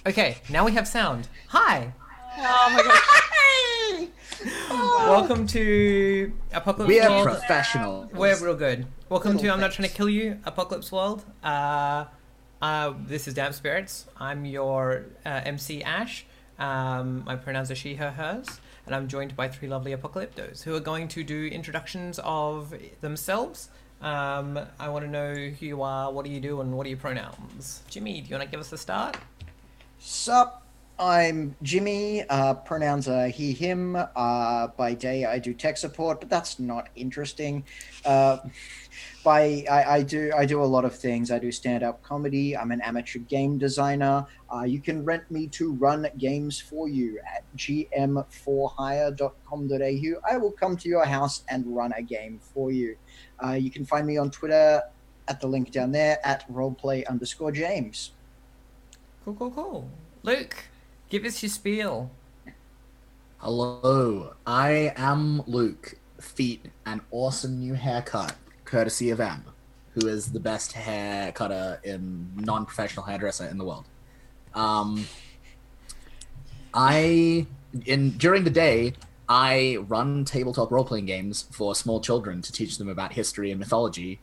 Okay, now we have sound. Hi! Oh my Welcome to Apocalypse We're World. professionals. We're real good. Welcome Little to I'm Not Trying to things. Kill You, Apocalypse World. This is Damp Spirits. I'm your MC Ash. My pronouns are she, her, hers. And I'm joined by three lovely apocalyptos who are going to do introductions of themselves. I want to know who you are, what do you do, and what are your pronouns. Jimmy, do you want to give us a start? Sup, I'm Jimmy. Pronouns are he, him. By day, I do tech support, but that's not interesting. Uh, I do a lot of things. I do stand-up comedy. I'm an amateur game designer. You can rent me to run games for you at gm4hire.com.au. I will come to your house and run a game for you. You can find me on Twitter at the link down there at roleplay_James. Cool, cool, cool. Luke, give us your spiel. Hello, I am Luke. Feet, an awesome new haircut, courtesy of M, who is the best hair cutter in non-professional hairdresser in the world. During the day, I run tabletop role-playing games for small children to teach them about history and mythology.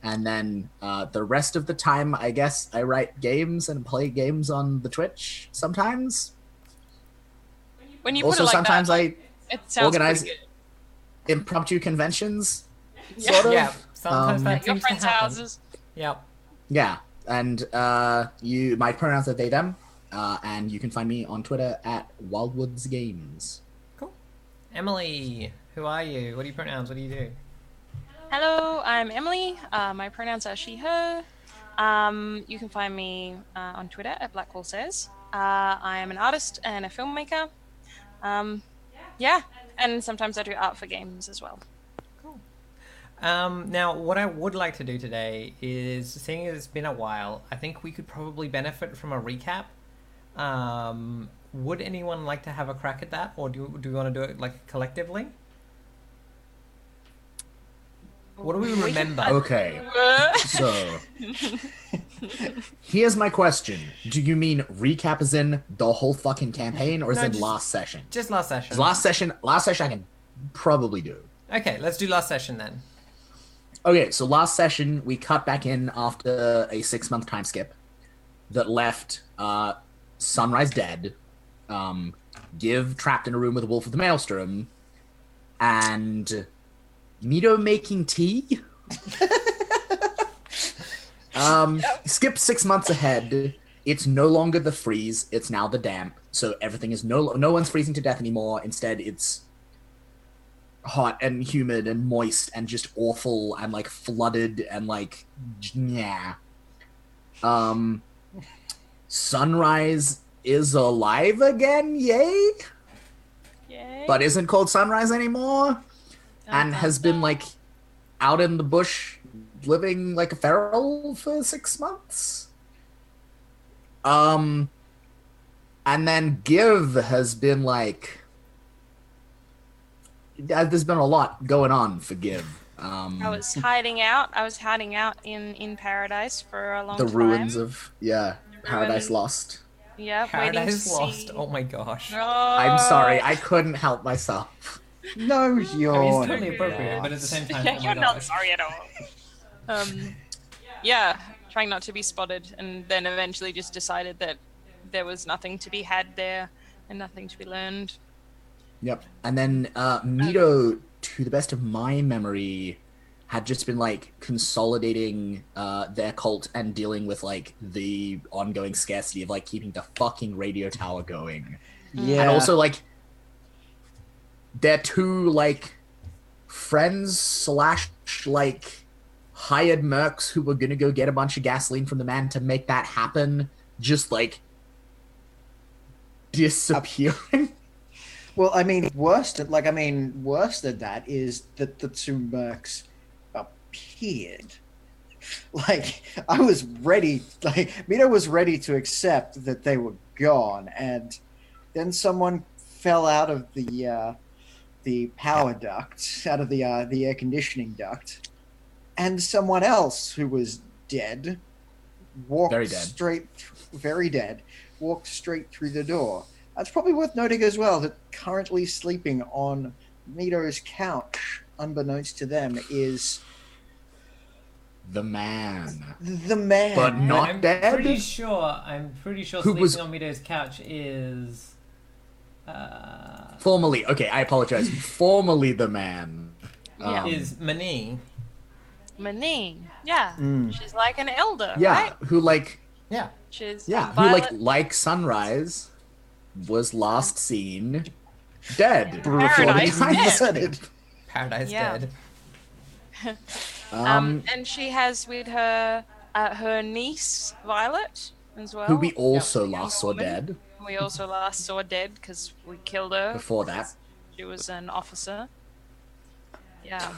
And then the rest of the time, I guess I write games and play games on the Twitch sometimes. When you Also, put it like sometimes that, I it sounds organize pretty impromptu conventions, good. sort of. Yeah, sometimes that At your seems to friends' happen. houses. Yep. Yeah, and my pronouns are they them, and you can find me on Twitter at Wildwoods Games. Cool. Emily, who are you? What are your pronouns? What do you do? Hello, I'm Emily. My pronouns are she, her. You can find me on Twitter at Blackwall Says. I am an artist and a filmmaker. Yeah, and sometimes I do art for games as well. Cool. Now, what I would like to do today is, seeing as it's been a while, I think we could probably benefit from a recap. Would anyone like to have a crack at that, or do we want to do it like collectively? What do we remember? Okay, so here's my question: do you mean recap as in the whole fucking campaign, or is No, it just- last session? Just last session. 'Cause last session I can probably do. Okay, let's do last session then. Okay, so last session we cut back in after a 6-month time skip that left Sunrise dead, Give trapped in a room with a wolf of the Maelstrom, and Mito making tea. Skip 6 months ahead. It's no longer the freeze; it's now the damp. So everything is no one's freezing to death anymore. Instead, it's hot and humid and moist and just awful and like flooded and like yeah. Sunrise is alive again, yay! Yay. But isn't called Sunrise anymore, and has been like out in the bush living like a feral for 6 months. And then Give has been like there's been a lot going on for Give. I was hiding out. I was hiding out in Paradise for a long The time. ruins of Paradise ruins. Lost. Yeah, waiting to Paradise see. Lost. Oh my gosh. Oh, I'm sorry, I couldn't help myself. No, you're I mean, it's totally appropriate, not. but at the same time, Yeah, oh my you're not gosh. sorry at all. Yeah, trying not to be spotted, and then eventually just decided that there was nothing to be had there and nothing to be learned. Yep. And then Mito, to the best of my memory, had just been like consolidating their cult and dealing with like the ongoing scarcity of like keeping the fucking radio tower going. Yeah. And also like their two like friends slash like hired mercs who were gonna go get a bunch of gasoline from the man to make that happen just like disappearing. Well, I mean, worse than that is that the two mercs appeared. Like, I was ready. Like, Mito was ready to accept that they were gone, and then someone fell out of the power duct, out of the air conditioning duct, and someone else who was dead walked Very dead. very dead, walked straight through the door. It's probably worth noting as well that currently sleeping on Mito's couch, unbeknownst to them, is The man. the man. But not I'm dead? pretty sure. Who Sleeping was- on Mito's couch is. Formerly, okay, I apologize. Formerly the man. Yeah. Is Mani. Mani. Yeah. Mm. She's like an elder, Yeah, right? who like Yeah. She's yeah, who Violet. like Sunrise was last seen dead. Paradise before the time Dead. skip. Paradise Yeah. Dead. And she has with her her niece Violet as well. who we also Young last saw woman. dead We also last saw dead because we killed her. before that. She was an officer. Yeah.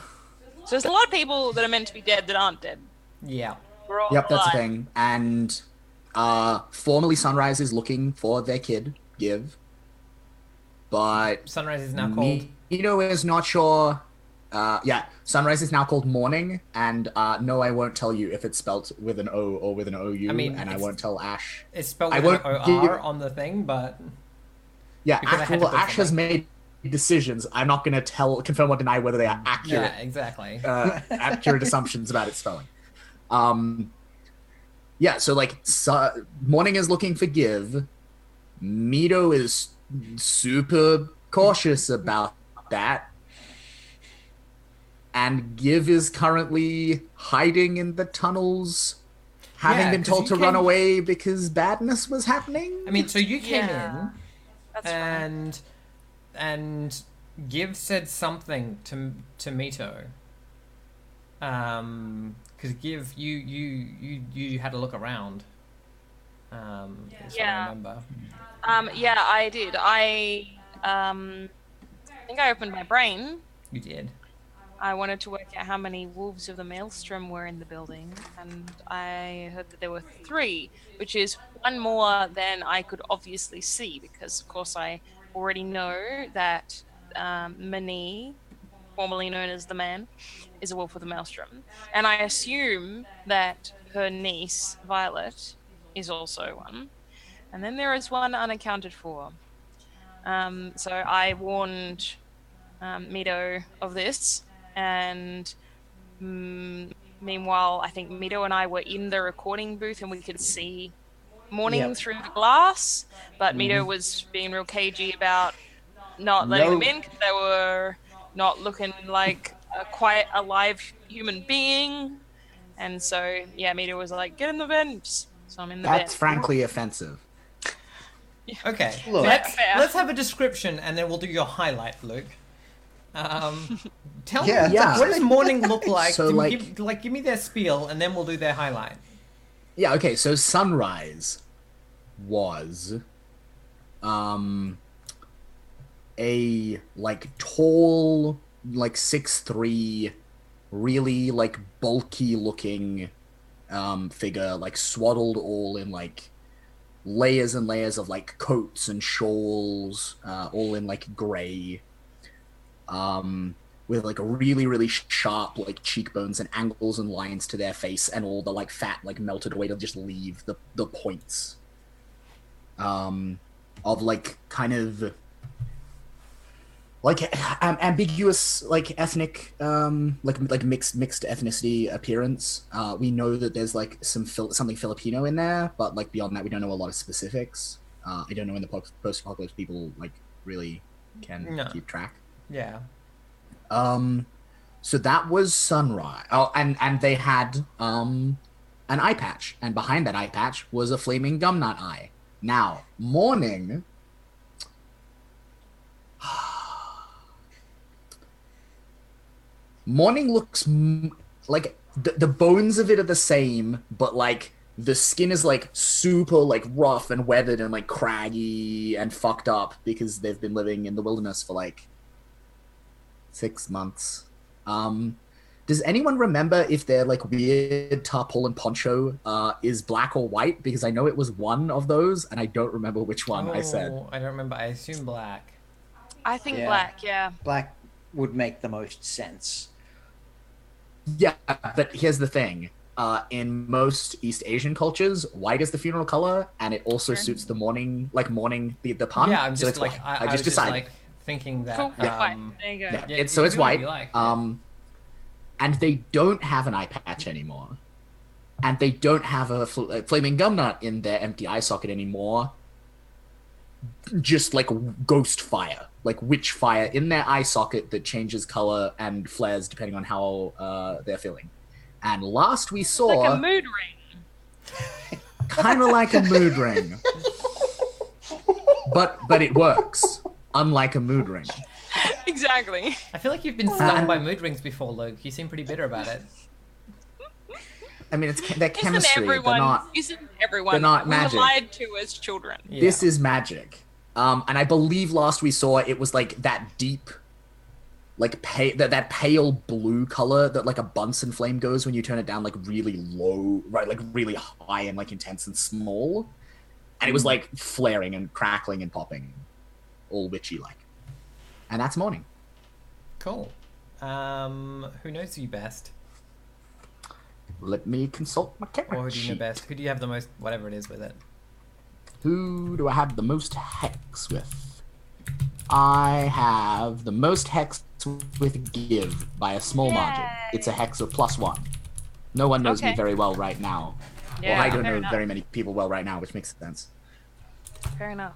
So there's a lot of people that are meant to be dead that aren't dead. Yeah. We're all Yep, that's the alive. thing. And formerly Sunrise is looking for their kid, Give. But Sunrise is now called. Mito is not sure. Yeah, Sunrise is now called Morning, and no, I won't tell you if it's spelt with an O or with an OU, I mean, and I it's- won't tell Ash. It's spelled I with an won't OR give- on the thing, but Yeah, because I had to put Ash has something. made decisions. I'm not going to confirm or deny whether they are accurate, yeah, exactly. accurate assumptions about its spelling. Yeah, so like Morning is looking for Give. Mito is super cautious about that. And Give is currently hiding in the tunnels, having Yeah, been 'cause told you to run came- away because badness was happening. I mean, so you came Yeah. in That's right. and Give said something to Mito. Because Give you had a look around. Is what I Yeah. remember. Yeah, I did. I think I opened my brain. You did. I wanted to work out how many wolves of the maelstrom were in the building, and I heard that there were 3, which is one more than I could obviously see, because of course I already know that Mani, formerly known as the Man, is a wolf of the maelstrom, and I assume that her niece Violet is also one, and then there is one unaccounted for. So I warned Mito of this. And meanwhile, I think Mito and I were in the recording booth and we could see Morning Yep. through the glass, but Mito was being real cagey about not letting No. them in because they were not looking like quite a live human being. And so, yeah, Mito was like, get in the vents. So I'm in the That's vent. frankly offensive. Okay. Look. Let's have a description and then we'll do your highlight, Luke. Tell Yeah, me, yeah. what does morning look like? So, Give me their spiel and then we'll do their highlight. Yeah, okay, so Sunrise was a like tall, like 6'3", really like bulky looking figure, like swaddled all in like layers and layers of like coats and shawls, all in like gray. With like a really, really sharp like cheekbones and angles and lines to their face, and all the like fat like melted away to just leave the points of like kind of like ambiguous like ethnic like mixed ethnicity appearance. We know that there's like something Filipino in there, but like beyond that we don't know a lot of specifics. I don't know when the post-apocalypse people like really can No. keep track. Yeah. So that was Sunrise. Oh, and they had an eye patch, and behind that eye patch was a flaming gumnut eye. Now, Morning. Morning looks like the bones of it are the same, but like the skin is like super like rough and weathered and like craggy and fucked up because they've been living in the wilderness for like 6 months. Does anyone remember if their like weird tarpaulin poncho is black or white? Because I know it was one of those, and I don't remember which one I said. I don't remember. I assume black. I think Yeah. black, yeah. Black would make the most sense. Yeah, but here's the thing. in most East Asian cultures, white is the funeral color, and it also Sure. suits the the pun. Yeah, I'm so just it's like white. I I was just just decided. like thinking that. Cool. White. There you go. Yeah, Yeah, it's you so can it's do whatever white. you like, yeah. And they don't have an eye patch anymore, and they don't have a flaming gum nut in their empty eye socket anymore. Just like ghost fire, like witch fire in their eye socket that changes color and flares depending on how they're feeling. And last we saw, Like a mood ring. kind of like a mood ring, but it works, unlike a mood ring. Exactly. I feel like you've been stung by mood rings before, Luke. You seem pretty bitter about it. I mean, they're chemistry. They're not. Isn't everyone? They're not we magic. were lied to as children. Yeah. This is magic. And I believe last we saw it was like that deep, like that pale blue color that like a Bunsen flame goes when you turn it down like really low, right? Like really high and like intense and small. And it was like flaring and crackling and popping, all witchy like. And that's morning. Cool. Who knows you best? Let me consult my character Or who do you know sheet. best? Who do you have the most, whatever it is, with it? Who do I have the most hex with? I have the most hex with Give by a small margin. It's a hex of +1. No one knows me Okay. very well right now. Yeah, Well, I don't fair know enough. very many people well right now, which makes sense. Fair enough.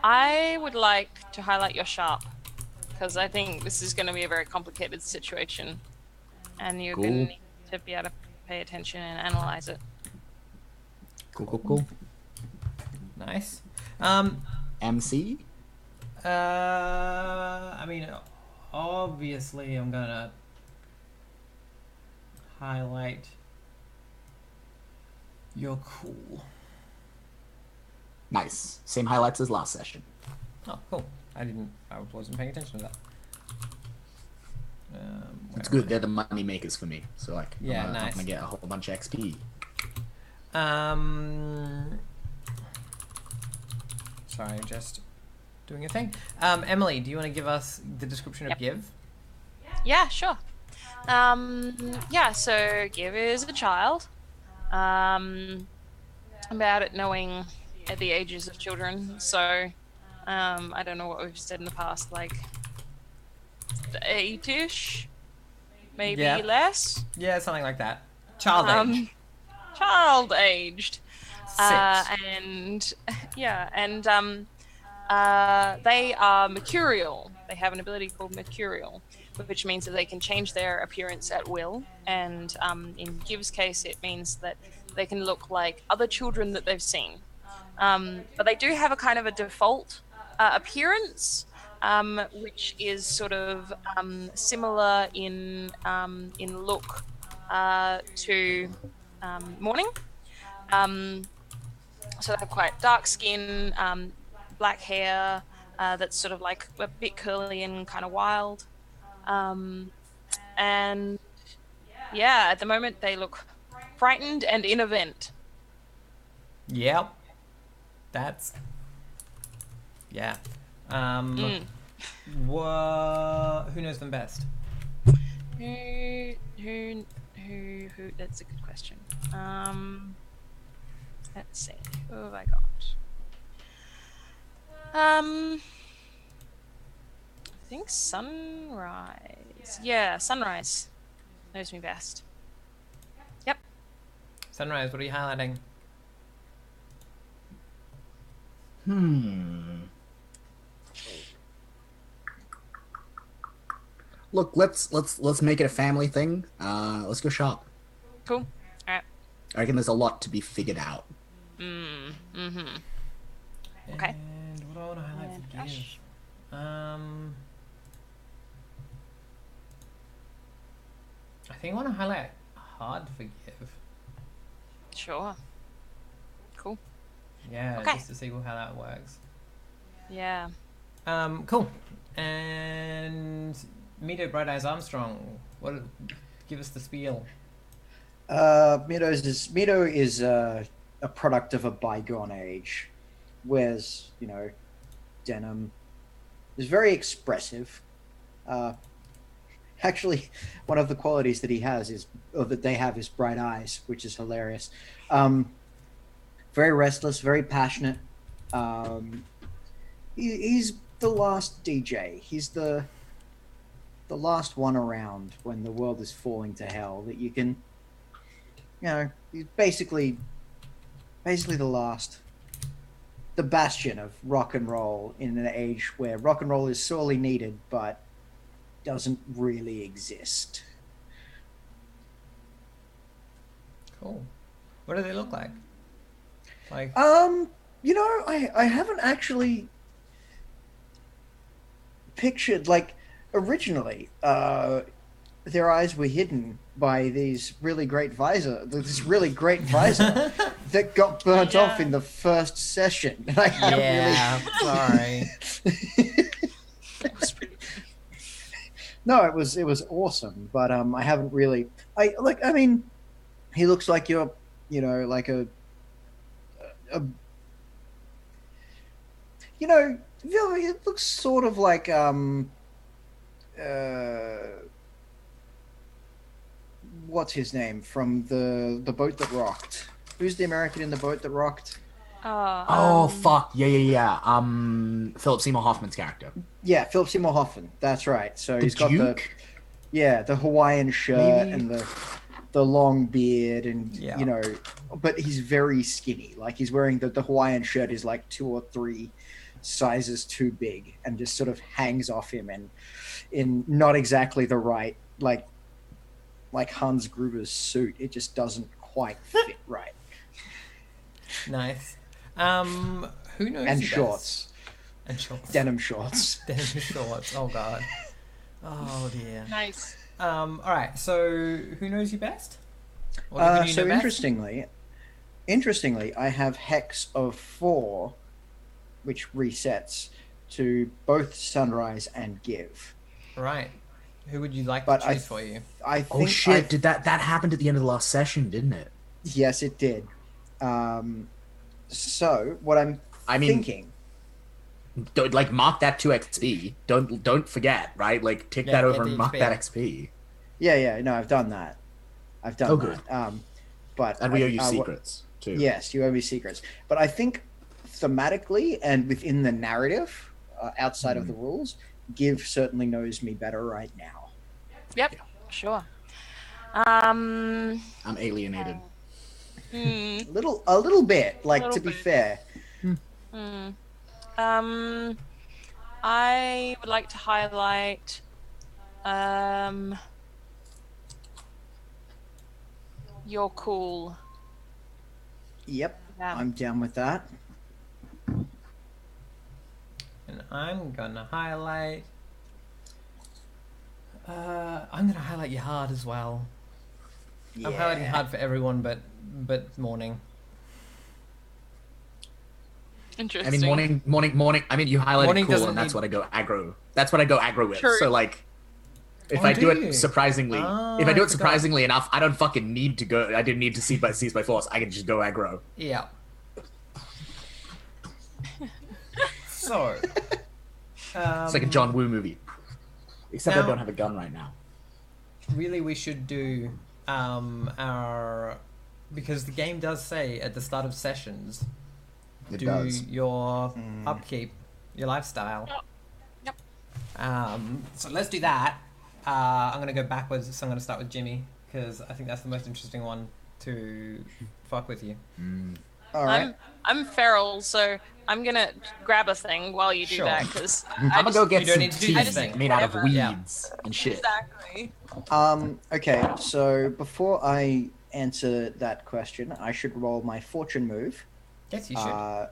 I would like to highlight your sharp because I think this is going to be a very complicated situation, and you're going to need to be able to pay attention and analyze it. Cool. Nice. MC? I mean, obviously, I'm gonna highlight your cool. Nice. Same highlights as last session. Oh, cool. I wasn't paying attention to that. It's where good. They're the money makers for me. So like, Yeah, I'm nice. gonna get a whole bunch of XP. Sorry, just doing a thing. Emily, do you want to give us the description of Yep. Give? Yeah, sure. Yeah, so Give is a child. About it knowing at the ages of children. So, I don't know what we've said in the past, like 8-ish, maybe Yeah. less. Yeah, something like that. Child age. Child aged. 6. And yeah, and they are mercurial. They have an ability called mercurial, which means that they can change their appearance at will. And in Giv's case, it means that they can look like other children that they've seen. But they do have a kind of a default appearance, which is sort of similar in look to Morning. So they have quite dark skin, black hair that's sort of like a bit curly and kind of wild. And yeah, at the moment they look frightened and in event. Yep. That's. Yeah. Who knows them best? Who? That's a good question. Let's see. Who have I got? I think Sunrise. Yeah, Sunrise knows me best. Yep. Sunrise, what are you highlighting? Look, let's make it a family thing. Let's go shop. Cool. All right. I reckon there's a lot to be figured out. Okay. And what do I want to highlight And for Josh? Give? I think I want to highlight hard for Give. Sure. Cool. Yeah, Okay. just to see how that works. Yeah. Cool. And Mito Bright Eyes Armstrong, give us the spiel. Mito is a product of a bygone age. Wears, denim. Is very expressive. actually, one of the qualities that he has is, or that they have, is bright eyes, which is hilarious. Very restless, very passionate. He's the last DJ. He's the last one around when the world is falling to hell that you can, he's basically the bastion of rock and roll in an age where rock and roll is sorely needed but doesn't really exist. Cool. What do they look like? Like, I haven't actually pictured, like, originally, their eyes were hidden by this really great visor that got burnt off in the first session. And I haven't sorry. No, it was awesome, but I haven't really. I mean, he looks like you're, like a it looks sort of like what's his name from the boat that rocked? Who's the American in the boat that rocked? Fuck. Yeah. Philip Seymour Hoffman's character. Yeah, Philip Seymour Hoffman. That's right. So he's got Duke? the Hawaiian shirt and the long beard and but he's very skinny. Like, he's wearing the Hawaiian shirt is like 2 or 3 sizes too big and just sort of hangs off him, and in not exactly the right, like Hans Gruber's suit, it just doesn't quite fit right. Nice. Who knows? And you shorts. best? And shorts. Denim shorts. Denim shorts. Oh god. Oh dear. Nice. All right. So who knows you best? Or who do you So know best? interestingly, I have Hex of 4, which resets to both Sunrise and Give. Right. Who would you like But to choose for you? I think Oh shit! Did that happened at the end of the last session, didn't it? Yes, it did. So what I'm thinking. Don't, like, mark that 2 XP. Don't forget, right? Like, tick that over and mark that XP. Yeah. No, I've done that. Good. But And we owe you secrets too. Yes, you owe me secrets. But I think thematically and within the narrative, outside of the rules, Give certainly knows me better right now. Yep. Sure. I'm alienated. A little bit, like, Little to be bit. fair. I would like to highlight you're cool. Yep, Yeah. I'm down with that. And I'm gonna highlight. I'm gonna highlight your heart as well. I'm highlighting hard for everyone, but morning. Interesting. I mean, morning. I mean, you highlighted Morning cool, doesn't and that's need- what I go aggro. That's what I go aggro with. True. So, like, if Oh, I do do you? it surprisingly, Oh, if I do I it forgot. surprisingly enough, I don't fucking need to go. I didn't need to seize by force. I can just go aggro. Yeah. So. It's like a John Woo movie, except I now- don't have a gun right now. Really, we should do our, because the game does say at the start of sessions, It do does. your upkeep, your lifestyle. Yep. So let's do that. I'm gonna go backwards, so I'm gonna start with Jimmy because I think that's the most interesting one to fuck with you. All right. I'm feral, so I'm gonna grab a thing while you do Sure. that because I'm gonna go get you don't some need to do teeth this thing. made out of Whatever. weeds and shit. Exactly. Okay, so before I answer that question, I should roll my fortune move. Yes, you should.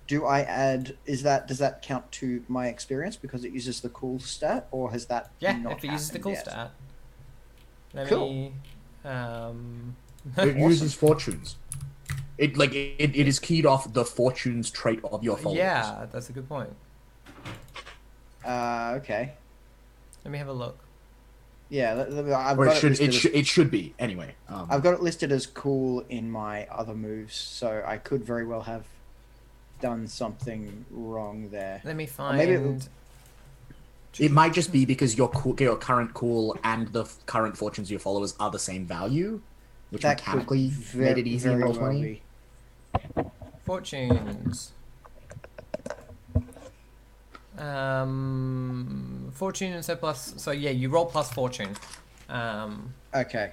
Do I add? Does that count to my experience because it uses the cool stat, or has that? Yeah, not if it uses the happened cool yet? stat. Let Cool. me. It uses fortunes. It is keyed off the fortunes trait of your followers. Yeah, that's a good point. Okay. Let me have a look. Yeah, I've Or got it should listed as- it should be anyway. I've got it listed as cool in my other moves, so I could very well have done something wrong there. Let me Or maybe it find. It might just be because your current cool and the current fortunes of your followers are the same value, which That could mechanically made it easy in very roll well 20. be. Fortunes. Fortune and so plus. So yeah, you roll plus fortune. Okay,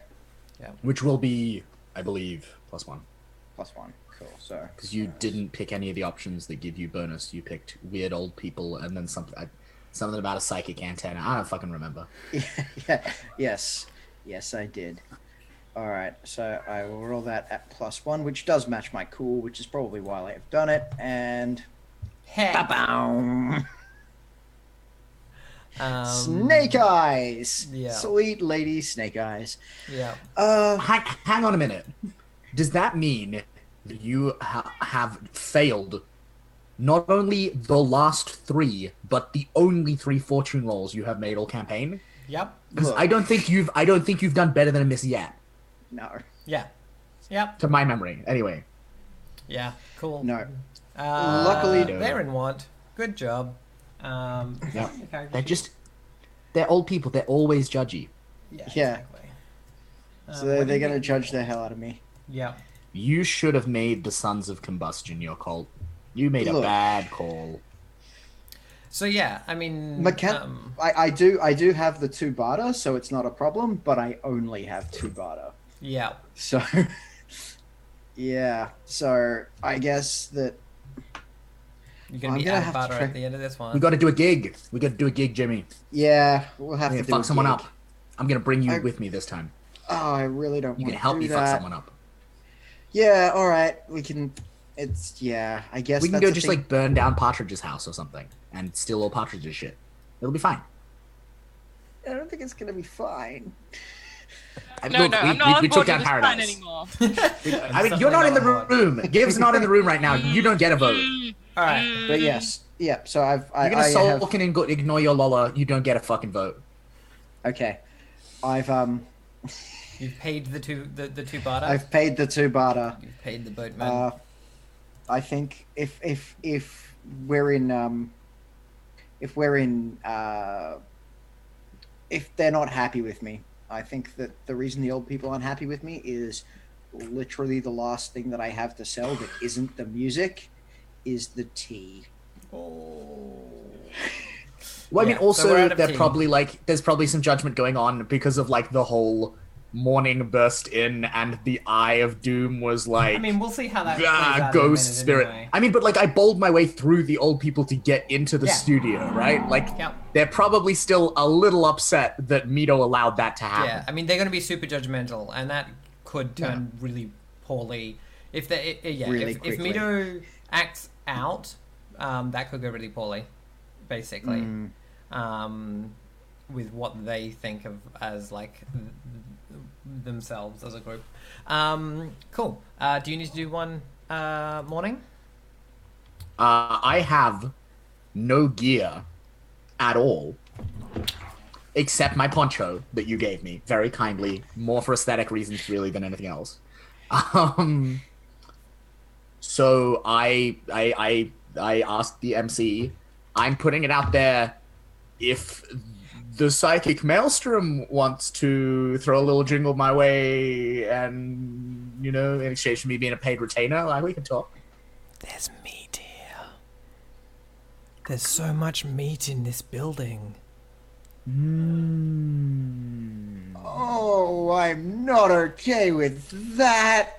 Which will be, I believe, +1. +1. Cool. So Because you didn't pick any of the options that give you bonus. You picked weird old people and then something about a psychic antenna. I don't fucking remember. yeah, yes, I did. All right, so I will roll that at +1, which does match my cool, which is probably why I have done it. And Heck. ba-boom. Snake eyes. yeah. Sweet lady snake eyes. Yeah. Hang on a minute. Does that mean that you have failed not only the last 3, but the only 3 fortune rolls you have made all campaign? Yep. Because Look. I don't think you've done better than a miss yet, No. Yeah. Yep. to my memory. Anyway, Yeah. Cool. No. Luckily, Luckily- they're in want. Good job. yeah, Okay. they're old people. They're always judgy. Yeah. Yeah. Exactly. So what do they're you going to think? judge the hell out of me. Yeah. You should have made the Sons of Combustion your cult. You made a Look. bad call. So yeah, I mean, I do have the 2 barter, so it's not a problem, but I only have 2 barter. yeah. So, yeah. So I guess that You're gonna I'm be gonna out of have to butter try- at the end of this one. We got to do a gig. We got to do a gig, Jimmy. yeah, we'll have I'm to gonna do fuck a someone gig. up. I'm gonna bring you I- with me this time. Oh, I really don't You want can to help do me that. fuck someone up. Yeah, all right. We can. It's yeah. I guess We can that's go the just thing. like burn down Partridge's house or something and steal all Partridge's shit. It'll be fine. I don't think it's gonna be fine. No, Look, I'm not on we board took with down this plan Paradise. anymore. I mean, you're not in the room. Giv's not in the room right now. You don't get a vote. All right. But yes, yeah. So I You're gonna I have sulk and ignore your Lola. You don't get a fucking vote. okay. I've You've paid the two barter. I've paid the 2 barter. You've paid the boatman. I think if we're in if they're not happy with me, I think that the reason the old people aren't happy with me is literally the last thing that I have to sell that isn't the music is the tea. oh. Well, I Yeah, mean, so also we're out of they're tea. probably like there's probably some judgment going on because of like the whole morning burst in and the Eye of Doom was like. I mean, we'll see how that plays out in a ghost minute spirit. anyway. I mean, but like I bowled my way through the old people to get into the Yeah. studio, right? Like Yep. they're probably still a little upset that Mito allowed that to happen. Yeah, I mean they're going to be super judgmental, and that could turn really poorly if they. Really if quickly. Mito acts out, that could go really poorly, basically. With what they think of as like themselves as a group. Cool. Do you need to do one morning? I have no gear at all, except my poncho that you gave me very kindly, more for aesthetic reasons really than anything else. So I asked the MC. I'm putting it out there. If the psychic maelstrom wants to throw a little jingle my way, and in exchange for me being a paid retainer, like we can talk. There's meat here. There's so much meat in this building. Oh, I'm not okay with that.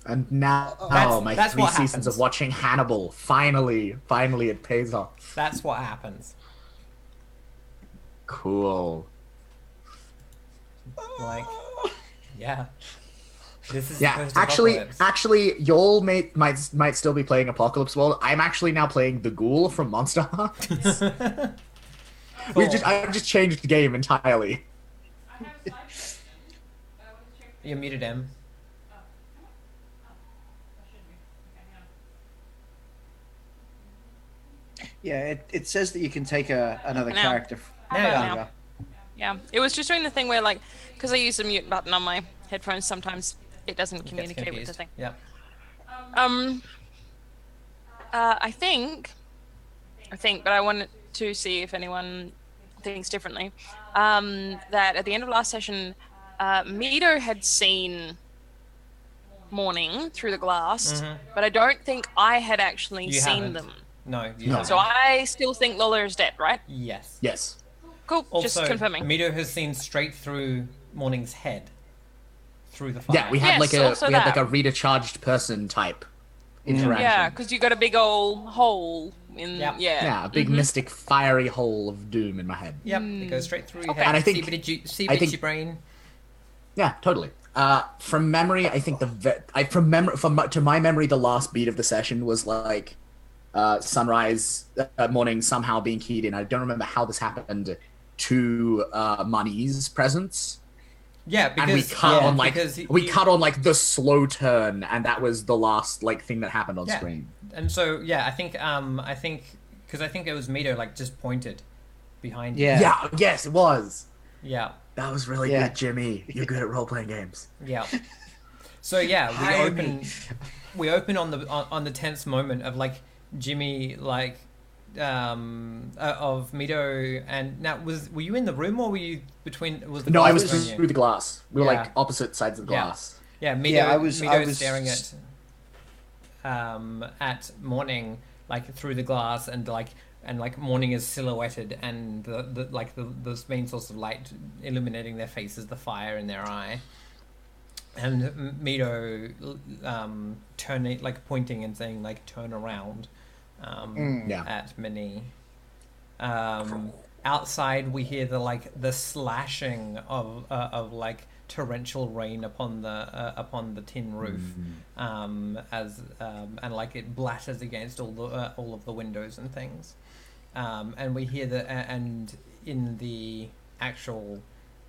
And now, my that's 3 what seasons happens. of watching Hannibal, finally it pays off. That's what happens. Cool. Like, yeah. This is Yeah, post-apocalypse. actually, y'all might still be playing Apocalypse World. I'm actually now playing the Ghoul from Monster Hearts. I've just changed the game entirely. You're muted, Em. Yeah, it says that you can take another Now. character. Now you are. over. Yeah, it was just doing the thing where, like, because I use the mute button on my headphones, sometimes it doesn't Gets communicate with the confused. thing. Yep. I think I think, but I wanted to see if anyone thinks differently. That at the end of last session, Mito had seen Morning through the glass, but I don't think I had actually You seen haven't. them. No, you No. haven't. So I still think Lola is dead, right? Yes. Yes. Cool. Also, Just confirming. Mito has seen straight through Morning's head, through the fire. Yeah, we had Yes, like a also we had like that. a Rita charged person type interaction. Yeah, because you got a big old hole in. Yep. Yeah, a big mystic fiery hole of doom in my head. Yep, it goes straight through your Okay. head. And I think- See I bits think- your brain. Yeah, totally. From memory, I think to my memory, the last beat of the session was like sunrise, morning somehow being keyed in. I don't remember how this happened to Money's presence, Yeah, because and we cut on like because we cut on like the slow turn, and that was the last like thing that happened on Yeah. screen. And so yeah, I think because I think it was Mito like just pointed behind you. Yeah. Yeah, yes, it was. Yeah. That was really Yeah. good, Jimmy. You're good at role playing games. Yeah. So yeah, Hire me. we open on the tense moment of like Jimmy like of Mito, and now were you in the room or were you between was the No, I glass was between you? through the glass. We were Yeah. like opposite sides of the Yeah. glass. Yeah, Mito, Yeah, I was staring at Morning like through the glass, and like Morning is silhouetted, and the main source of light illuminating their face is the fire in their eye, and Mito turning like pointing and saying like turn around Yeah. at Minnie. Outside we hear the slashing of like torrential rain upon the tin roof, as and like it blatters against all of the windows and things, and we hear and in the actual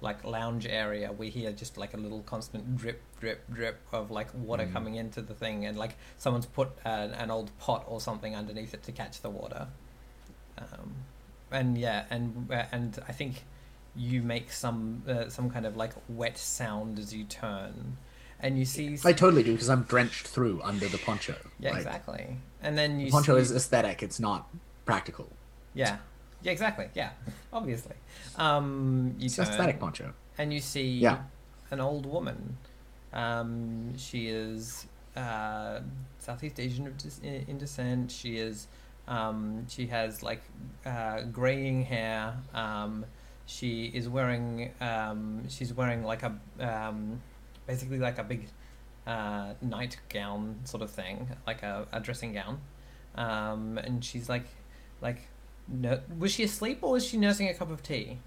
like lounge area we hear just like a little constant drip drip drip of like water coming into the thing, and like someone's put an old pot or something underneath it to catch the water, and yeah, and I think you make some kind of like wet sound as you turn, and you see I totally do because I'm drenched through under the poncho. yeah, Like, exactly, and then you Poncho see, is aesthetic. It's not practical. yeah, exactly, yeah, obviously. You It's turn aesthetic poncho. and you see Yeah. an old woman. She is Southeast Asian in descent. She is she has like graying hair. She is wearing she's wearing like a basically like a big nightgown sort of thing, like a dressing gown, and she's like was she asleep or was she nursing a cup of tea?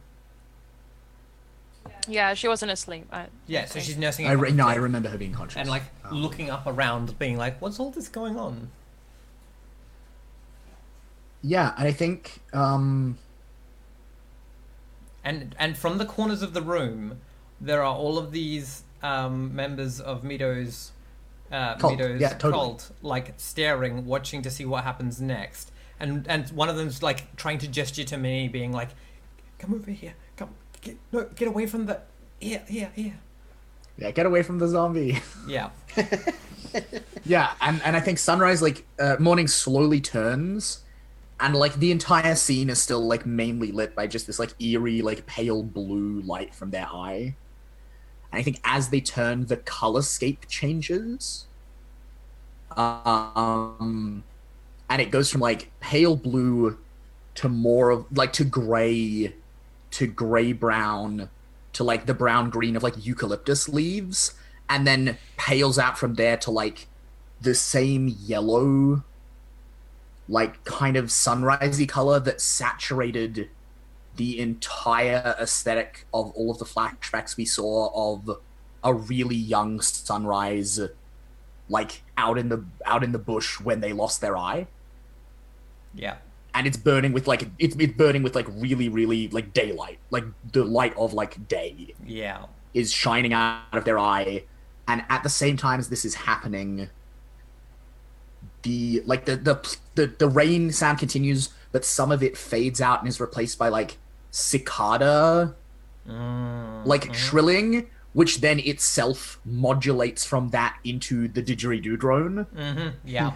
Yeah, she wasn't asleep. Yeah, so she's nursing a I cup of tea. I remember her being conscious. And like looking up around, being like, "What's all this going on?" Yeah, and I think And from the corners of the room, there are all of these members of Mito's Cult. Yeah, totally. cult, like staring, watching to see what happens next. And one of them's like trying to gesture to me, being like, "Come over here, come, get away from the here." yeah, get away from the zombie. Yeah, Yeah, and I think sunrise like morning slowly turns, and like the entire scene is still like mainly lit by just this like eerie like pale blue light from their eye. And I think as they turn, the color scape changes. And it goes from like pale blue to more of like to gray brown to like the brown green of like eucalyptus leaves, and then pales out from there to like the same yellow like kind of sunrisey color that saturated the entire aesthetic of all of the flashbacks we saw of a really young sunrise like out in the bush when they lost their eye. yeah, And it's burning with like it's burning with like really like daylight, like the light of like day yeah, is shining out of their eye. And at the same time as this is happening, the rain sound continues, but some of it fades out and is replaced by like cicada like shrilling, which then itself modulates from that into the didgeridoo drone. Yeah.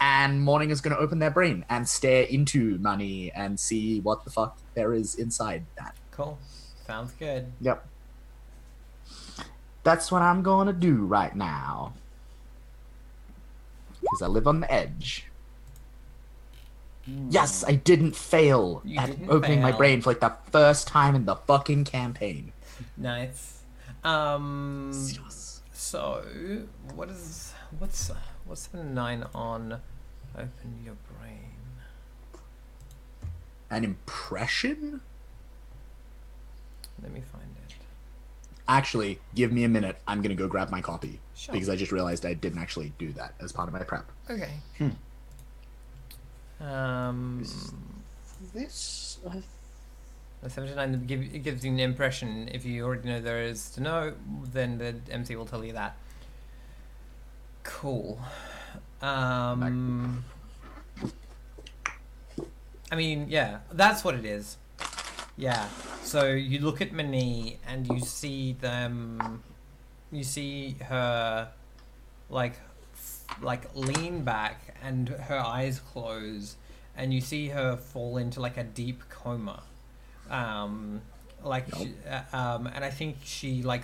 And Morning is going to open their brain and stare into money and see what the fuck there is inside that. Cool. Sounds good. Yep. That's what I'm going to do right now. Because I live on the edge. Yes, I didn't fail You at didn't opening my fail. brain for like the first time in the fucking campaign. Nice. So what's 9 on open your brain? An impression? Let me find it. Actually, give me a minute. I'm going to go grab my copy. Sure. Because I just realized I didn't actually do that as part of my prep. Okay. This. The 79 it gives you an impression. If you already know there is to know, then the MC will tell you that. Cool. I mean, yeah, that's what it is. Yeah. So you look at Mani and you see them. You see her, like lean back and her eyes close, and you see her fall into like a deep coma. And I think she I'm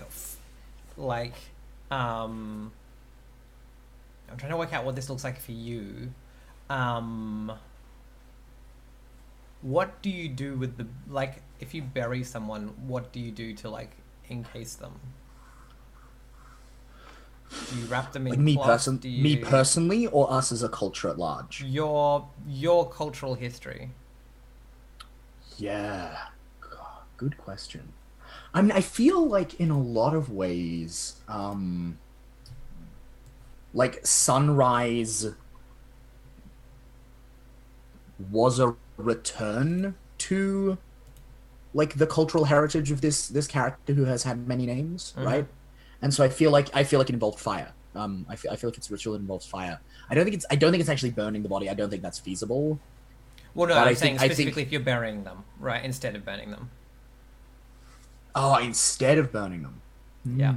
trying to work out what this looks like for you. What do you do with the, like, if you bury someone, what do you do to like encase them? Do you wrap them in Like me, cloth? me personally, or us as a culture at large? Your cultural history. Yeah. God, good question. I mean, I feel like in a lot of ways, like Sunrise was a return to like the cultural heritage of this character who has had many names, right? And so I feel like it involved fire. I feel like it's ritual that involves fire. I don't think it's actually burning the body. I don't think that's feasible. Well, no, But I'm saying specifically if you're burying them, right, instead of burning them. Oh, instead of burning them. Yeah.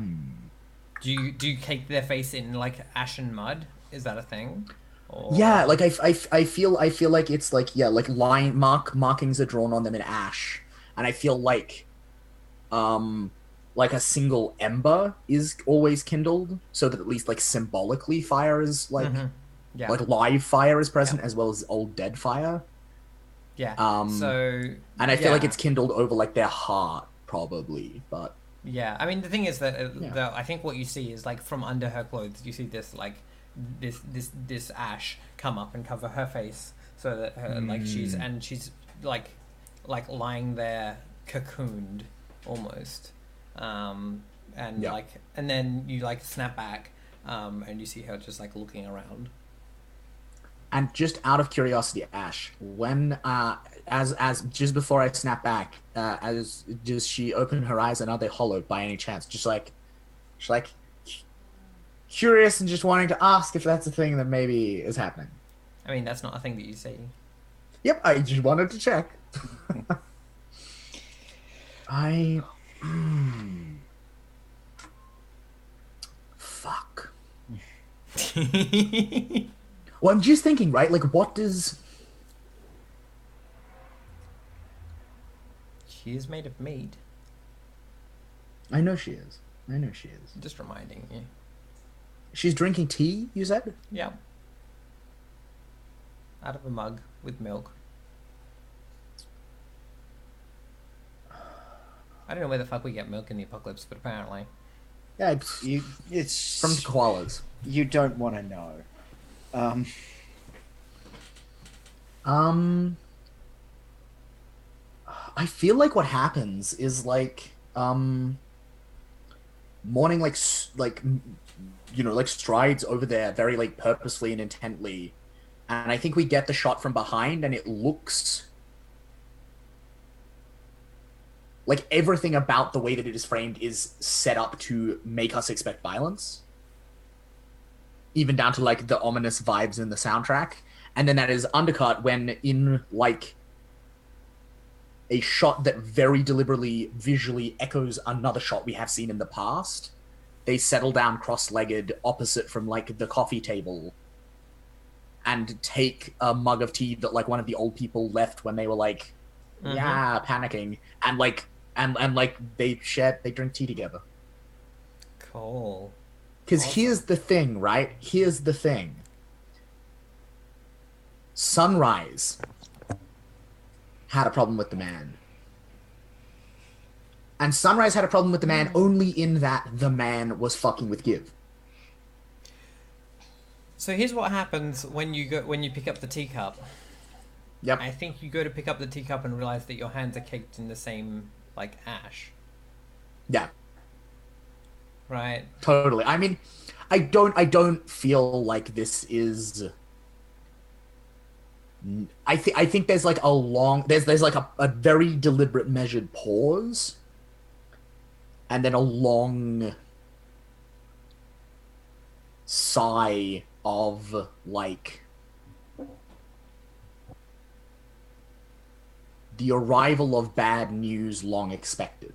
Do you cake their face in like ashen mud? Is that a thing? Or... Yeah, like I feel like it's like, yeah, like markings are drawn on them in ash, and I feel like a single ember is always kindled, so that at least like symbolically fire is like like live fire is present as well as old dead fire. Yeah. And I feel like it's kindled over like their heart probably, but yeah. I mean, the thing is that I think what you see is like from under her clothes, you see this like this ash come up and cover her face, so that her she's like lying there cocooned almost, and then you like snap back, and you see her just like looking around. And just out of curiosity, Ash, when as just before I snap back, does she open her eyes and are they hollowed by any chance? Just like curious and just wanting to ask if that's a thing that maybe is happening. I mean, that's not a thing that you see. Yep, I just wanted to check. Fuck. Well, I'm just thinking, right? Like, what does... She is made of meat. I know she is. Just reminding you. She's drinking tea, you said? Yeah. Out of a mug with milk. I don't know where the fuck we get milk in the apocalypse, but apparently. Yeah, it's from koalas. You don't want to know. I feel like what happens is like Morning like strides over there very like purposefully and intently, and I think we get the shot from behind and it looks like everything about the way that it is framed is set up to make us expect violence, even down to like the ominous vibes in the soundtrack. And then that is undercut when in like a shot that very deliberately visually echoes another shot we have seen in the past. They settle down cross-legged opposite from like the coffee table and take a mug of tea that like one of the old people left when they were like panicking, and like and like they drink tea together. Cool. Because here's the thing, right? Here's the thing. Sunrise had a problem with the man. And Sunrise had a problem with the man only in that the man was fucking with Give. So here's what happens when you pick up the teacup. Yep. I think you go to pick up the teacup and realize that your hands are caked in the same like ash. Yeah. Right. Totally. I mean, I don't feel like this is. I think there's like a long there's like a very deliberate measured pause, and then a long sigh of like the arrival of bad news long expected.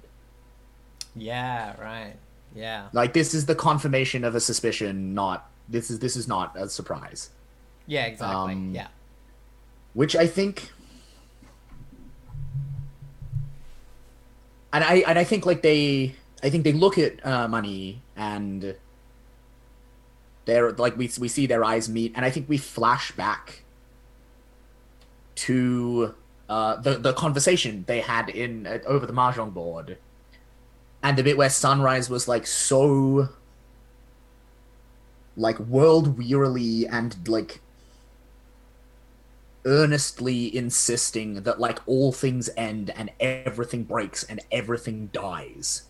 Yeah. Right. Yeah. Like this is the confirmation of a suspicion, not this is not a surprise. Yeah. Exactly. Yeah. Which I think, and I think like they look at money, and they're like we see their eyes meet, and I think we flash back to the conversation they had in over the mahjong board, and the bit where Sunrise was like so like world wearily and like earnestly insisting that like all things end and everything breaks and everything dies.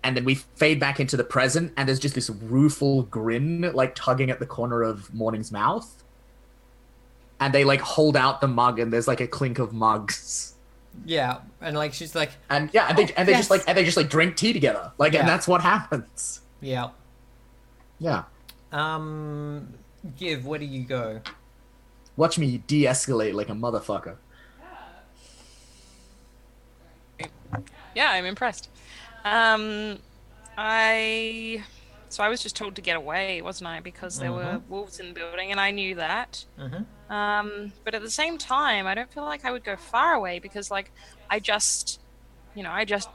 And then we fade back into the present, and there's just this rueful grin like tugging at the corner of Morning's mouth. And they like hold out the mug, and there's like a clink of mugs. Yeah, and like she's like, and yeah, and they yes. they just like drink tea together, like, Yeah. and that's what happens. Yeah. Give, where do you go? Watch me de-escalate like a motherfucker. Yeah, I'm impressed. I was just told to get away, wasn't I? Because there were wolves in the building, and I knew that. But at the same time, I don't feel like I would go far away because, like, I just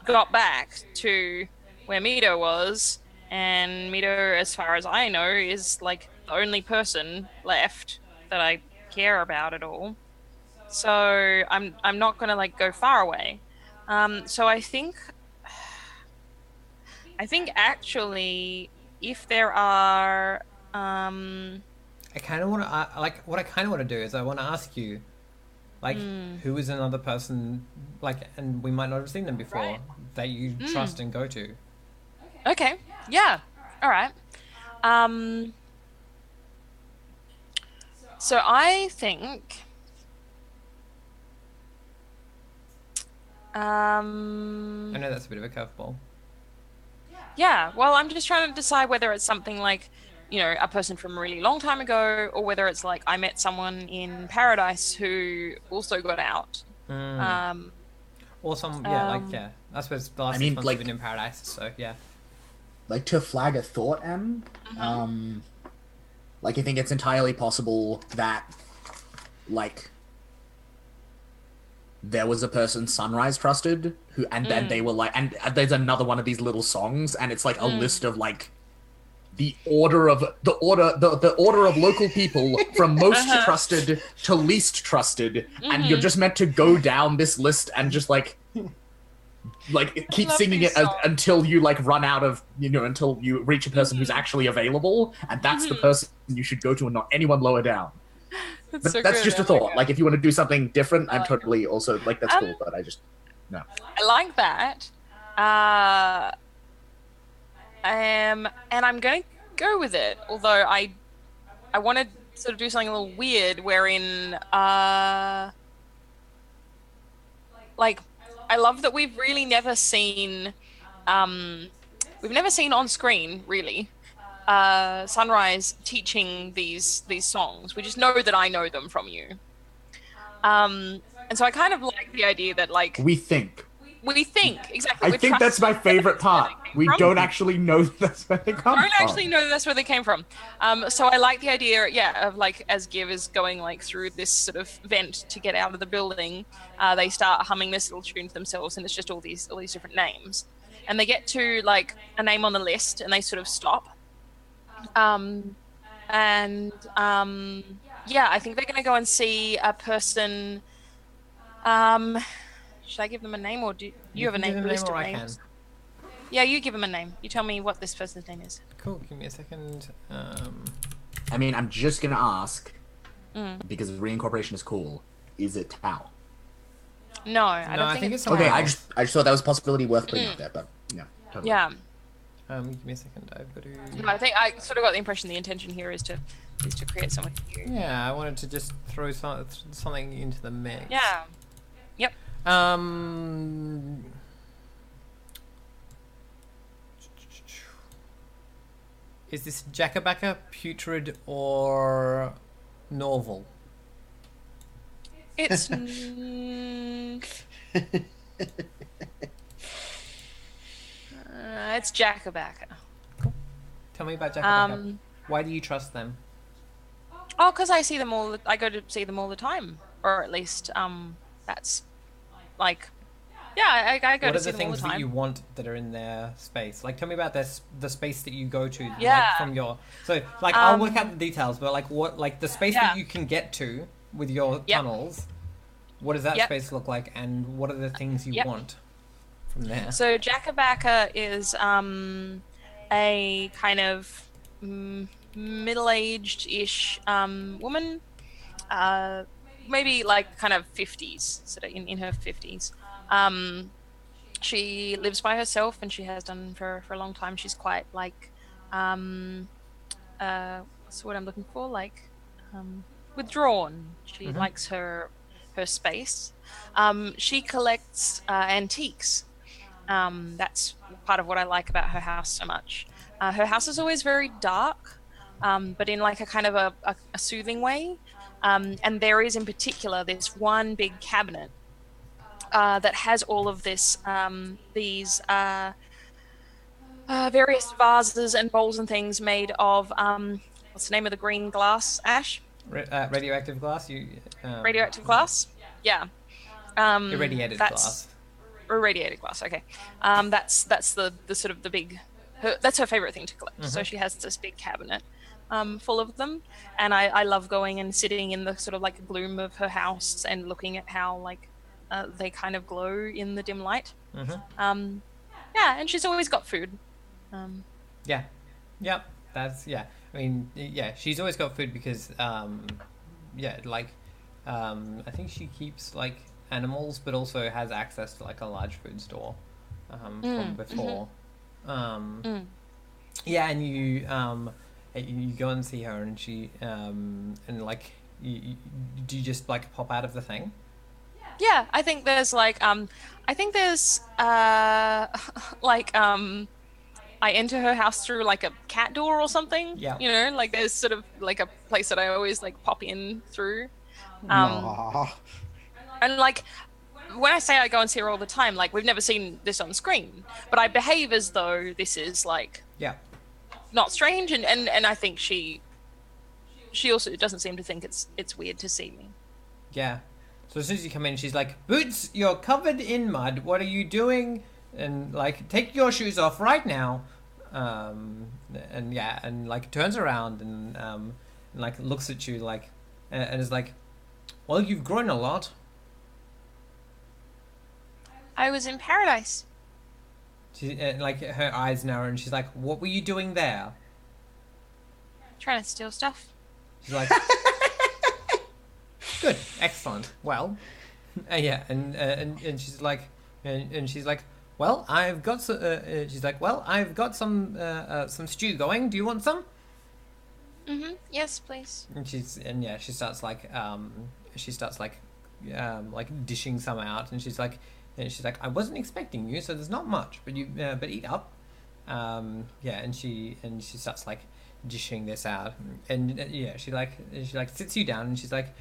got back to where Mito was, and Mito, as far as I know, is like the only person left that I care about at all. So I'm not gonna like go far away. So I think actually, if there are, I kind of want to like what I kind of want to do is I want to ask you, like, who is another person like, and we might not have seen them before, Right. that you trust and go to. Okay. Yeah. All right. So I think. I know that's a bit of a curveball. Yeah. Well, I'm just trying to decide whether it's something like, a person from a really long time ago, or whether it's like I met someone in Paradise who also got out. Or some, I suppose the last 6 months like, have been in Paradise, so yeah. Like, to flag a thought, Em, like, I think it's entirely possible that, like, there was a person Sunrise trusted who, and then they were like, and there's another one of these little songs, and it's like a list of like the order of local people from most trusted to least trusted, and you're just meant to go down this list and just like keep singing it until you like run out of until you reach a person who's actually available, and that's the person you should go to and not anyone lower down. But so that's good. just a thought. Like, if you want to do something different, I'm totally also like that's cool. But I just no. I like that. And I'm going to go with it. Although I want to sort of do something a little weird, wherein like I love that we've really never seen on screen really Sunrise teaching these songs. We just know that I know them from you. And so I kind of like the idea that like We think. we think exactly. I we're think that's my trusting favorite that's where part. they came We from. don't actually know that's where they come Don't from. actually know that's where they came from. So I like the idea, of like as Giv is going like through this sort of vent to get out of the building, they start humming this little tune to themselves, and it's just all these different names, and they get to like a name on the list, and they sort of stop. Yeah, I think they're going to go and see a person. Should I give them a name, or do you have a can give name them a list name, of or I names? can. Yeah, you give them a name. You tell me what this person's name is. Cool. Give me a second. I mean, I'm just gonna ask because reincorporation is cool. Is it Tao? No, I don't I think think it's it's someone Okay, I else. just thought that was a possibility worth putting out there, but yeah, totally. Yeah. Give me a second. I've got to. No, I think I sort of got the impression the intention here is to create someone new. Yeah, I wanted to just throw something into the mix. Yeah. Yep. Is this Jackabacca, Putrid, or Norval? It's it's Jackabacca. Tell me about Jackabacca. Why do you trust them? Oh, because I see them all. I go to see them all the time, or at least that's like, yeah, I go What to are see the them all the things that time. you want that are in their space? Like, tell me about the space that you go to. Yeah. Like, from your I'll work out the details, but like what the space that you can get to with your tunnels. What does that space look like, and what are the things you want from there? So Jackabacca is a kind of middle-aged-ish woman, maybe like kind of 50s, sort of in her 50s. She lives by herself, and she has done for a long time. She's quite like what's the word I'm looking for? Like withdrawn. She likes her space. She collects antiques. That's part of what I like about her house so much. Her house is always very dark, but in like a kind of a soothing way. And there is in particular this one big cabinet that has all of these various vases and bowls and things made of what's the name of the green glass, Ash? Radioactive glass. Radioactive glass. Yeah. Irradiated glass. Irradiated glass. Okay. That's the sort of the big. That's her favorite thing to collect. So she has this big cabinet full of them, and I love going and sitting in the sort of like gloom of her house and looking at how like they kind of glow in the dim light. Yeah, and she's always got food. Yeah. Yep. That's I mean, yeah, she's always got food because I think she keeps like animals, but also has access to like a large food store from before. Yeah, and you go and see her, and she and like do you just like pop out of the thing? Yeah, I think there's like I enter her house through like a cat door or something. Yeah. You know, like there's sort of like a place that I always like pop in through. Aw. And like when I say I go and see her all the time, like we've never seen this on screen, but I behave as though this is like not strange, and I think she also doesn't seem to think it's weird to see me. Yeah. So as soon as you come in, she's like, "Boots, you're covered in mud. What are you doing? And like, take your shoes off right now." And like turns around and like looks at you like, and is like, "Well, you've grown a lot." I was in paradise. She like her eyes narrow, and she's like, "What were you doing there?" Trying to steal stuff. She's like, "Good, excellent. Well, and she's like, and she's like, well, I've got she's like, well, I've got some stew going. Do you want some?" Yes, please. And she starts like dishing some out, and she's like, I wasn't expecting you, so there's not much, but but eat up. And she starts like dishing this out, and she sits you down, and she's like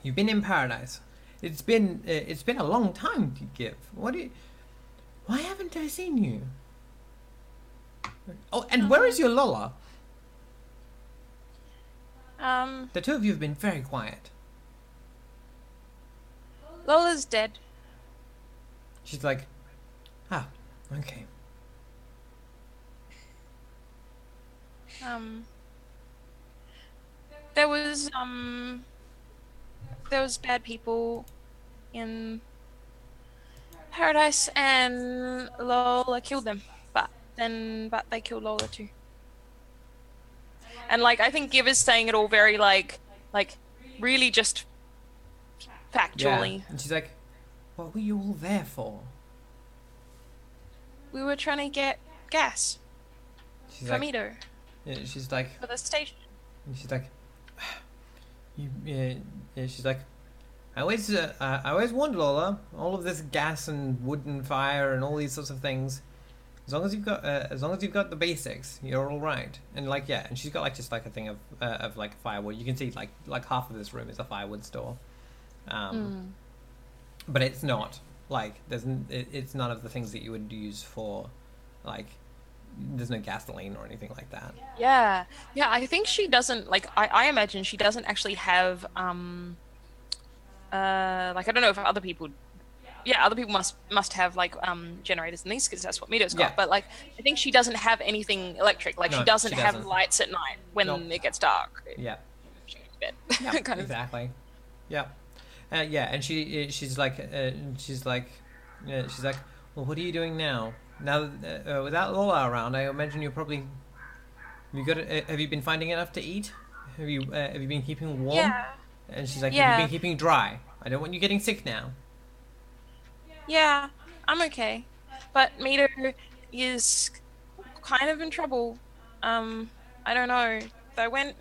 You've been in paradise. It's been a long time to give. Why haven't I seen you? Oh, and where is your Lola? The two of you have been very quiet. Lola's dead. She's like, ah, okay. There was bad people in paradise, and Lola killed them. But they killed Lola too. And like, I think Giv is saying it all very like really just factually. Yeah. And she's like, what were you all there for? We were trying to get gas She's from like, Ito yeah, she's like, for the station. and she's like, she's like, I always wondered, Lola, all of this gas and wood and fire and all these sorts of things. As long as you've got the basics, you're all right. And like, yeah, and she's got like just like a thing of like firewood. You can see like half of this room is a firewood store, but it's not like it's none of the things that you would use for like. There's no gasoline or anything like that. Yeah. I think she doesn't like. I imagine she doesn't actually have like, I don't know if other people. Yeah, other people must have like generators and these, because that's what Mito's got. Yeah. But like, I think she doesn't have anything electric. Like, No, she doesn't she have doesn't. lights at night when Nope. it gets dark. Yeah. She goes to bed. Yeah. kind of. Exactly. Yeah. Yeah, and she's like, well, what are you doing now? Now that without Lola around, I imagine you're probably. Have you been finding enough to eat? Have you been keeping warm? Yeah. And she's like, Yeah. have you been keeping dry? I don't want you getting sick now. Yeah, I'm okay. But Mito is kind of in trouble. I don't know. I went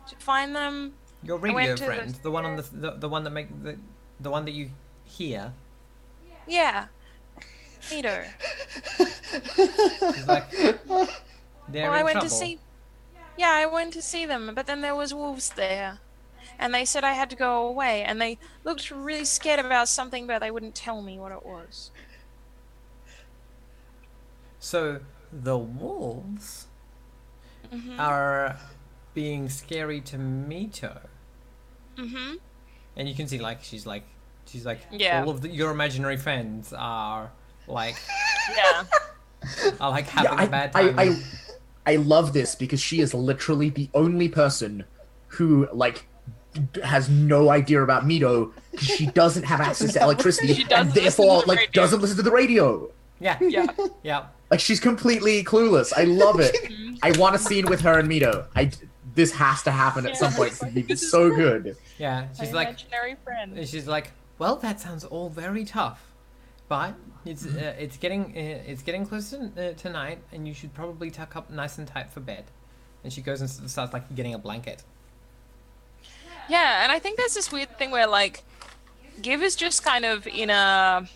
to find them. Your I went radio to friend, the one on the one that the one that you hear. Yeah. Mito. She's like, they're Well, I in went trouble. to see. Yeah, I went to see them, but then there was wolves there, and they said I had to go away, and they looked really scared about something, but they wouldn't tell me what it was. So the wolves Mhm. are being scary to Mito, Mhm. and you can see like she's like Yeah. all of your imaginary friends are like Yeah. having a bad time. I love this because she is literally the only person who like has no idea about Mito because she doesn't have access to electricity She and doesn't listen therefore to the like radio. doesn't listen to the radio. Yeah, Yeah. yeah. Like, she's completely clueless. I love it. I want a scene with her and Mito. This has to happen at some point. It's This is so good. Yeah, My she's like, imaginary friend. well, that sounds all very tough, but it's getting close to tonight, and you should probably tuck up nice and tight for bed. And she goes and starts like getting a blanket. Yeah, and I think there's this weird thing where like Giv is just kind of in a.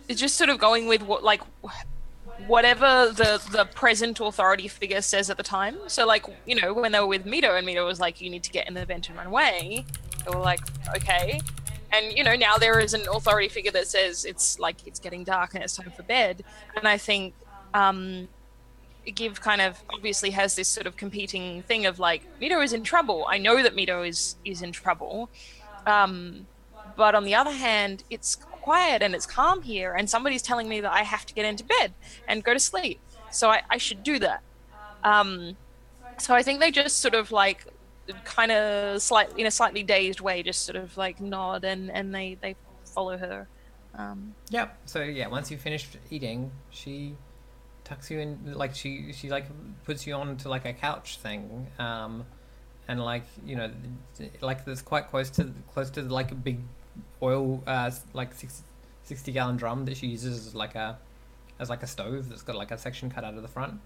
It's just sort of going with whatever the present authority figure says at the time. So like, you know, when they were with Mito and Mito was like, you need to get in the vent and run away, they were like, okay. And you know, now there is an authority figure that says it's getting dark and it's time for bed. And I think Giv kind of obviously has this sort of competing thing of like, Mito is in trouble. I know that Mito is in trouble. But on the other hand, it's quiet and it's calm here, and somebody's telling me that I have to get into bed and go to sleep. So I should do that. So I think they just sort of like kind of in a slightly dazed way, just sort of like nod and they follow her. Yep. So yeah, once you've finished eating, she tucks you in, like she like puts you onto like a couch thing, and like, you know, like that's quite close to like a big oil like 60-gallon drum that she uses as like a stove that's got like a section cut out of the front.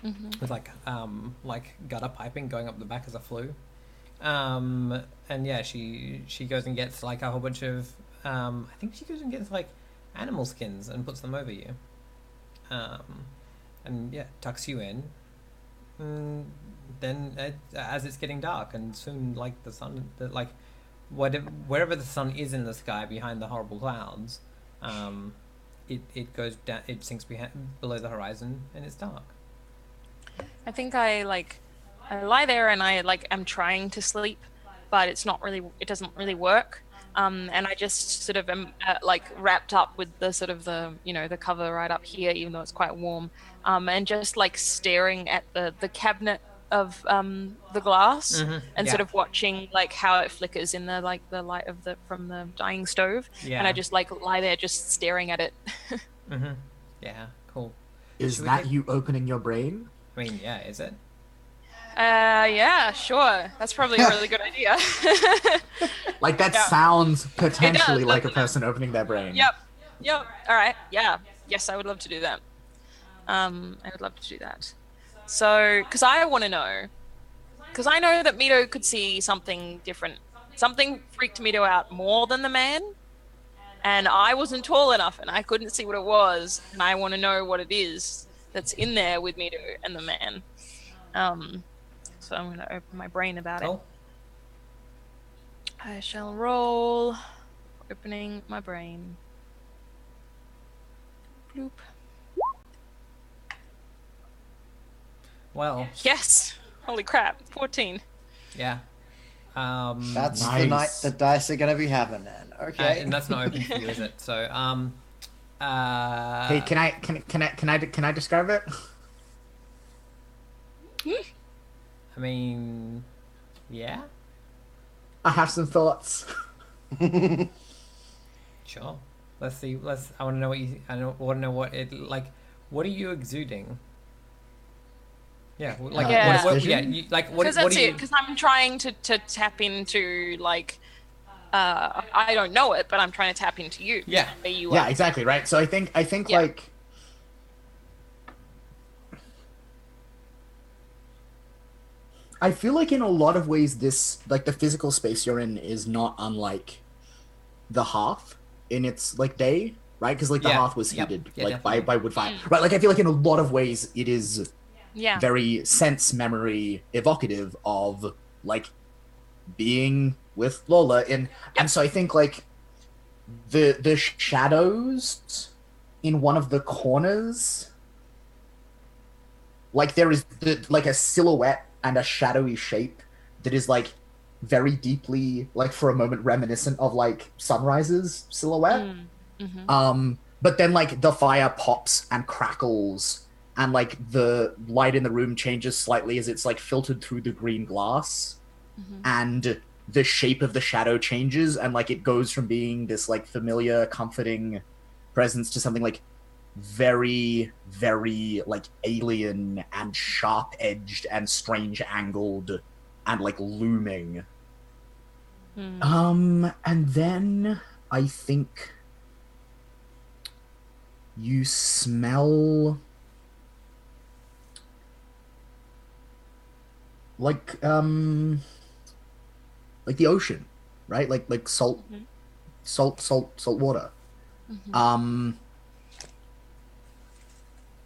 Mm-hmm. With like gutter piping going up the back as a flue. And yeah, she goes and gets like a whole bunch of I think she goes and gets like animal skins and puts them over you. And yeah, tucks you in. then as it's getting dark, and soon, like the sun, like wherever the sun is in the sky behind the horrible clouds, it goes down, it sinks below the horizon, and it's dark. I think I lie there and I am trying to sleep, but it doesn't really work. And I just sort of am wrapped up with the sort of the cover right up here, even though it's quite warm, and just staring at the cabinet of the glass, and sort of watching how it flickers in the light from the dying stove. Yeah. And I just lie there just staring at it. Yeah, cool. Is that you opening your brain? I mean, yeah, is it? Yeah, sure. That's probably a really good idea. Like that sounds potentially like a person opening their brain. Yep. All right. Yeah. Yes, I would love to do that. I would love to do that. So, because I want to know, because I know that Mito could see something different. Something freaked Mito out more than the man, and I wasn't tall enough, and I couldn't see what it was, and I want to know what it is that's in there with Mito and the man. So I'm going to open my brain about it. I shall roll opening my brain. Bloop. Well. Yes. Holy crap. 14. Yeah. That's Nice. the night the dice are gonna be having then. Okay. And that's not open for you, is it? So, Hey, can I describe it? I mean, yeah, I have some thoughts. sure. Let's see. I want to know what you. Want to know what it like. What are you exuding? Yeah, like Yeah. what yeah, you, like what? Because What that's do you? it. Because I'm trying to tap into I don't know it, but I'm trying to tap into you. Yeah. Where you Yeah, are. exactly, right? So I think Yeah. like I feel like in a lot of ways this the physical space you're in is not unlike the hearth in its day, right? Because the Yeah. hearth was Yep. heated Yeah, by wood fire. Right, I feel like in a lot of ways it is Yeah. very sense memory evocative of being with Lola and so I think the shadows in one of the corners, there is a silhouette and a shadowy shape that is very deeply for a moment reminiscent of Sunrise's silhouette. But then the fire pops and crackles and the light in the room changes slightly as it's filtered through the green glass, and the shape of the shadow changes and it goes from being this familiar comforting presence to something very very alien and sharp edged and strange angled and looming. And then I think you smell the ocean, right? Salt water.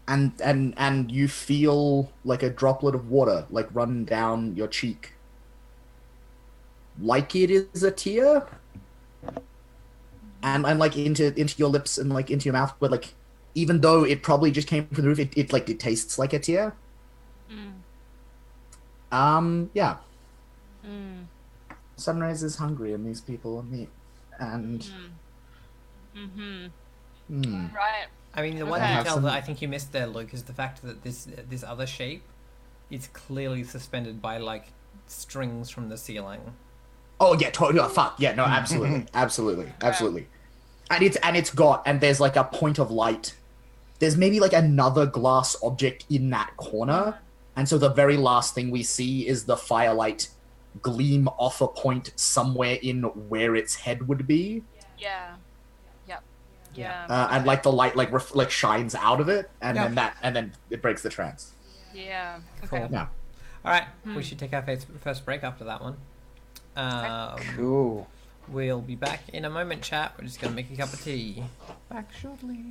And you feel a droplet of water run down your cheek, it is a tear, and into your lips and into your mouth, but even though it probably just came from the roof, it tastes like a tear. Yeah. Sunrise is hungry and these people meet, and Right. I mean, the one Okay. detail that I think you missed there, Luke, is the fact that this other shape is clearly suspended by strings from the ceiling. Oh yeah, totally. Oh, fuck yeah, no, absolutely, absolutely. And there's a point of light. There's maybe another glass object in that corner, and so the very last thing we see is the firelight gleam off a point somewhere in where its head would be. Yeah. Yep. Yeah. And the light shines out of it, and then it breaks the trance. Yeah. Okay. Cool. Yeah. All right, we should take our first break after that one. Cool. We'll be back in a moment, chat. We're just gonna make a cup of tea. Back shortly.